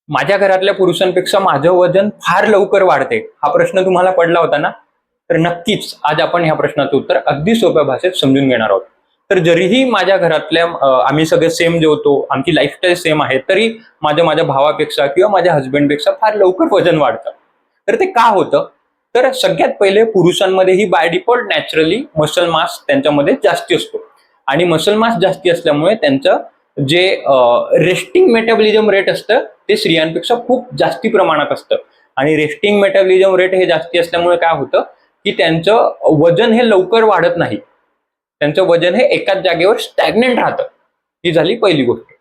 माझ्या घरातल्या पुरुषांपेक्षा माझं वजन फार लवकर वाढते, हा प्रश्न तुम्हाला पडला होता ना? तर नक्कीच आज आपण ह्या प्रश्नाचं उत्तर अगदी सोप्या भाषेत समजून घेणार आहोत. तर जरीही माझ्या घरातल्या आम्ही सगळे सेम जेवतो, आमची लाईफस्टाईल सेम आहे, तरी माझ्या माझ्या भावापेक्षा किंवा माझ्या हस्बंडपेक्षा फार लवकर वजन वाढतं. तर ते का होतं? तर सगळ्यात पहिले पुरुषांमध्ये ही by default naturally muscle mass त्यांच्यामध्ये जास्ती असतो आणि मसल मास जास्ती असल्यामुळे त्यांचं जे रेस्टिंग मेटाबॉलिझम रेट असतं ते स्त्रियांपेक्षा खूप जास्ती प्रमाणात असतं आणि रेस्टिंग मेटाबॉलिझम रेट हे जास्ती असल्यामुळे काय होतं की त्यांचं वजन हे लवकर वाढत नाही, त्यांचं वजन हे एकाच जागेवर स्टॅग्नेंट राहतं. ही झाली पहिली गोष्ट.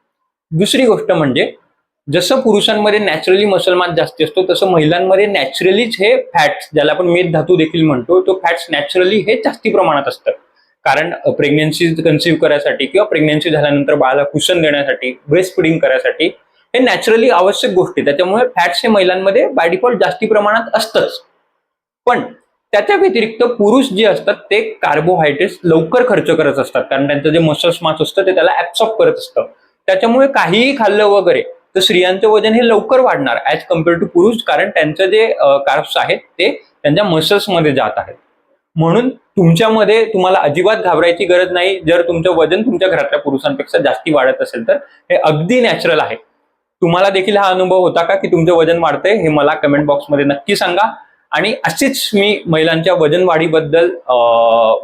दुसरी गोष्ट म्हणजे जसं पुरुषांमध्ये नॅचरली मसल मास जास्ती असतो तसं महिलांमध्ये नॅचरलीच हे फॅट्स, ज्याला आपण मेद धातू देखील म्हणतो, तो फॅट्स नॅचरली हे जास्ती प्रमाणात असतं. कारण प्रेग्नन्सी कन्सिव्ह करायसाठी किंवा प्रेग्नन्सी झाल्यानंतर बाळाला कुशन देण्यासाठी, ब्रेस्ट फिडिंग करायसाठी हे नॅचरली आवश्यक गोष्टी, त्याच्यामुळे फॅट्स हे महिलांमध्ये बाय डिफॉल्ट जास्ती प्रमाणात असतंच. पण त्याच्या व्यतिरिक्त पुरुष जे असतात ते कार्बोहायड्रेट्स लवकर खर्च करत असतात, कारण त्यांचं जे मसल्स मास असतं ते त्याला ऍब्सॉर्ब करत असतं. त्याच्यामुळे काहीही खाल्लं वगैरे तर स्त्रियांचं वजन हे लवकर वाढणार ऍज कम्पेअर टू पुरुष, कारण त्यांचं जे कार्ब्स आहेत ते त्यांच्या मसल्समध्ये जात आहेत. म्हणून तुमच्यामध्ये तुम्हाला अजिबात घाबरायची गरज नाही जर तुमचं वजन तुमच्या घरातल्या पुरुषांपेक्षा जास्ती वाढत असेल तर. हे अगदी नॅचरल आहे. तुम्हाला देखील हा अनुभव होता का की तुमचं वजन वाढतंय? हे मला कमेंट बॉक्समध्ये नक्की सांगा. आणि अशीच मी महिलांच्या वजन वाढीबद्दल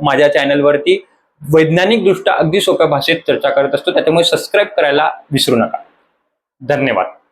माझ्या चॅनलवरती वैज्ञानिकदृष्ट्या अगदी सोप्या भाषेत चर्चा करत असतो, त्याच्यामुळे सबस्क्राईब करायला विसरू नका. धन्यवाद.